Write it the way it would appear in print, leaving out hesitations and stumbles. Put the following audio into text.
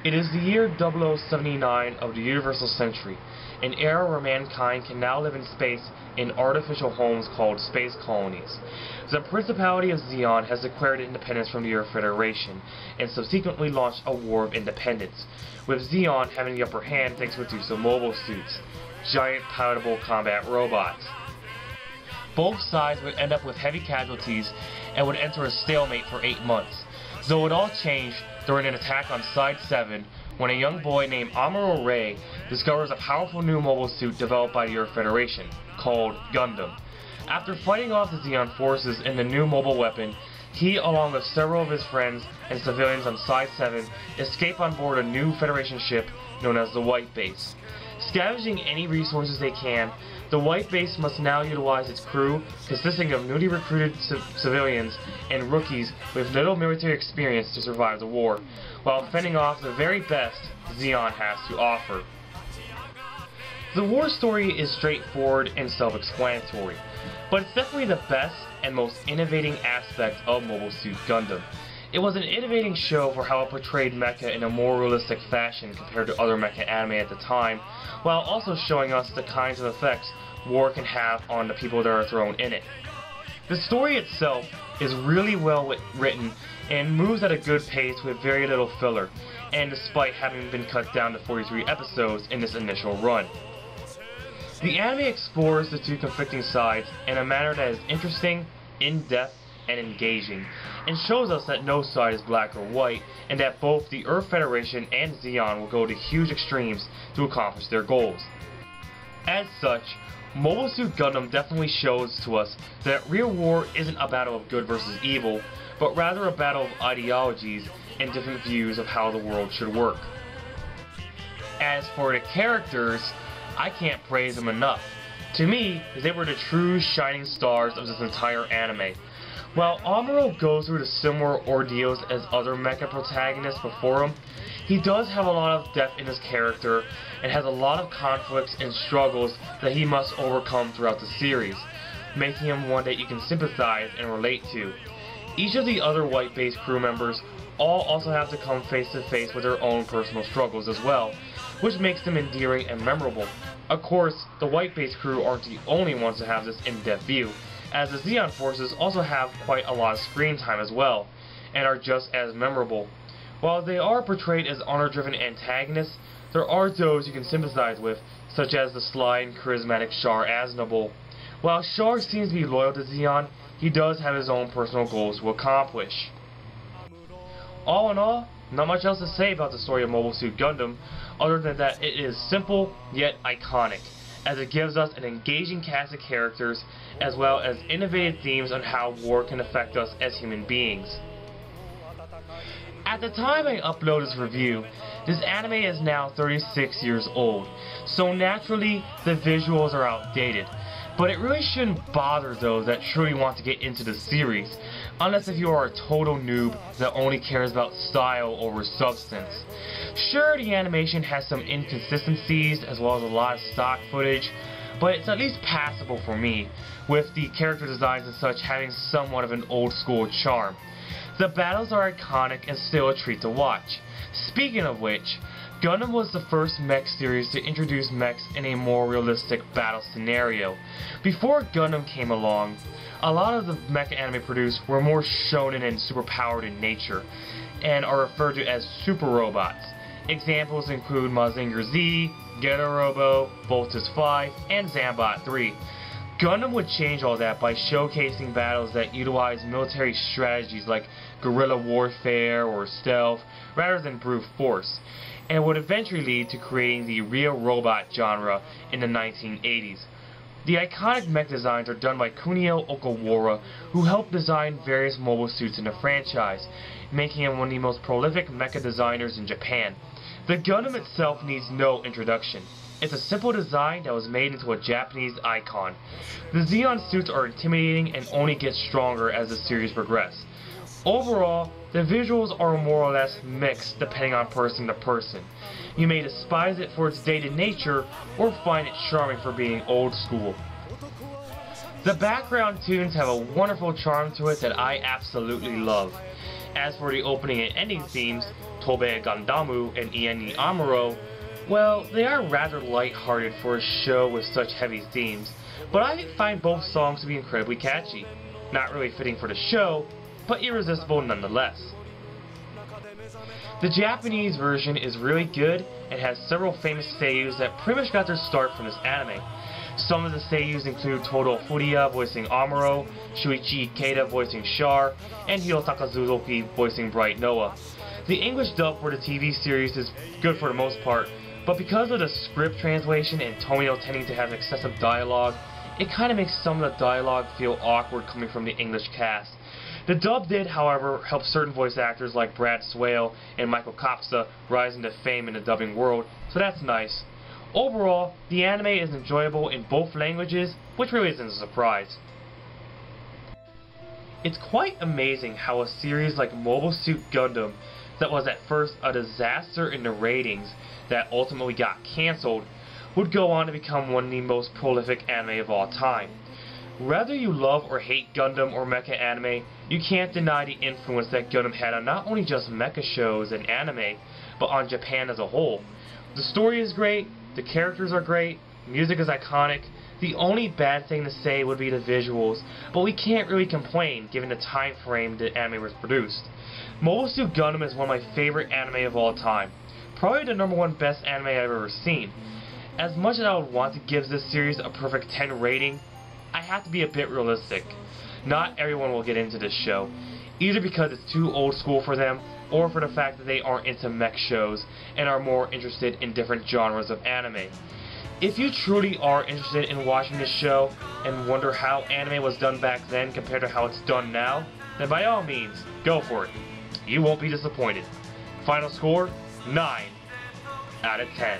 It is the year 0079 of the Universal Century, an era where mankind can now live in space in artificial homes called space colonies. The Principality of Zeon has declared independence from the Earth Federation, and subsequently launched a war of independence, with Zeon having the upper hand thanks to its use of mobile suits, giant pilotable combat robots. Both sides would end up with heavy casualties and would enter a stalemate for 8 months, though it all changed during an attack on Side 7 when a young boy named Amuro Ray discovers a powerful new mobile suit developed by the Earth Federation, called Gundam. After fighting off the Zeon forces in the new mobile weapon, he, along with several of his friends and civilians on Side 7, escape on board a new Federation ship known as the White Base. Scavenging any resources they can, the White Base must now utilize its crew, consisting of newly recruited civilians and rookies with little military experience to survive the war, while fending off the very best Zeon has to offer. The war story is straightforward and self-explanatory, but it's definitely the best and most innovating aspect of Mobile Suit Gundam. It was an innovating show for how it portrayed mecha in a more realistic fashion compared to other mecha anime at the time, while also showing us the kinds of effects war can have on the people that are thrown in it. The story itself is really well written and moves at a good pace with very little filler, and despite having been cut down to 43 episodes in this initial run. The anime explores the two conflicting sides in a manner that is interesting, in-depth, and engaging, and shows us that no side is black or white, and that both the Earth Federation and Zeon will go to huge extremes to accomplish their goals. As such, Mobile Suit Gundam definitely shows to us that real war isn't a battle of good versus evil, but rather a battle of ideologies and different views of how the world should work. As for the characters, I can't praise them enough. To me, they were the true shining stars of this entire anime. While Amuro goes through the similar ordeals as other mecha protagonists before him, he does have a lot of depth in his character and has a lot of conflicts and struggles that he must overcome throughout the series, making him one that you can sympathize and relate to. Each of the other White Base crew members all also have to come face to face with their own personal struggles as well, which makes them endearing and memorable. Of course, the White Base crew aren't the only ones to have this in-depth view, as the Zeon forces also have quite a lot of screen time as well, and are just as memorable. While they are portrayed as honor-driven antagonists, there are those you can sympathize with, such as the sly and charismatic Char Aznable. While Char seems to be loyal to Zeon, he does have his own personal goals to accomplish. All in all, not much else to say about the story of Mobile Suit Gundam, other than that it is simple yet iconic, as it gives us an engaging cast of characters, as well as innovative themes on how war can affect us as human beings. At the time I upload this review, this anime is now 36 years old, so naturally the visuals are outdated, but it really shouldn't bother those that truly want to get into the series, unless if you are a total noob that only cares about style over substance. Sure, the animation has some inconsistencies as well as a lot of stock footage, but it's at least passable for me, with the character designs and such having somewhat of an old school charm. The battles are iconic and still a treat to watch. Speaking of which, Gundam was the first mech series to introduce mechs in a more realistic battle scenario. Before Gundam came along, a lot of the mecha anime produced were more shonen and superpowered in nature, and are referred to as super robots. Examples include Mazinger Z, Getter Robo, Voltus 5, and Zambot 3. Gundam would change all that by showcasing battles that utilize military strategies like guerrilla warfare or stealth rather than brute force, and would eventually lead to creating the real robot genre in the 1980s. The iconic mech designs are done by Kunio Okawara, who helped design various mobile suits in the franchise, making him one of the most prolific mecha designers in Japan. The Gundam itself needs no introduction. It's a simple design that was made into a Japanese icon. The Zeon suits are intimidating and only get stronger as the series progresses. Overall, the visuals are more or less mixed depending on person to person. You may despise it for its dated nature, or find it charming for being old school. The background tunes have a wonderful charm to it that I absolutely love. As for the opening and ending themes, Tobe Gandamu and Ieni Amuro, well, they are rather light-hearted for a show with such heavy themes, but I find both songs to be incredibly catchy. Not really fitting for the show, but irresistible nonetheless. The Japanese version is really good and has several famous seiyus that pretty much got their start from this anime. Some of the seiyus include Todo Furuya voicing Amuro, Shuichi Ikeda voicing Char, and Hirotaka Suzuki voicing Bright Noah. The English dub for the TV series is good for the most part, but because of the script translation and Tomino tending to have excessive dialogue, it kind of makes some of the dialogue feel awkward coming from the English cast. The dub did, however, help certain voice actors like Brad Swale and Michael Kopsa rise into fame in the dubbing world, so that's nice. Overall, the anime is enjoyable in both languages, which really isn't a surprise. It's quite amazing how a series like Mobile Suit Gundam, that was at first a disaster in the ratings that ultimately got cancelled, would go on to become one of the most prolific anime of all time. Whether you love or hate Gundam or mecha anime, you can't deny the influence that Gundam had on not only just mecha shows and anime, but on Japan as a whole. The story is great, the characters are great, music is iconic. The only bad thing to say would be the visuals, but we can't really complain given the time frame the anime was produced. Mobile Suit Gundam is one of my favorite anime of all time. Probably the #1 best anime I've ever seen. As much as I would want to give this series a perfect 10 rating, I have to be a bit realistic. Not everyone will get into this show, either because it's too old school for them, or for the fact that they aren't into mech shows and are more interested in different genres of anime. If you truly are interested in watching this show and wonder how anime was done back then compared to how it's done now, then by all means, go for it. You won't be disappointed. Final score, 9 out of 10.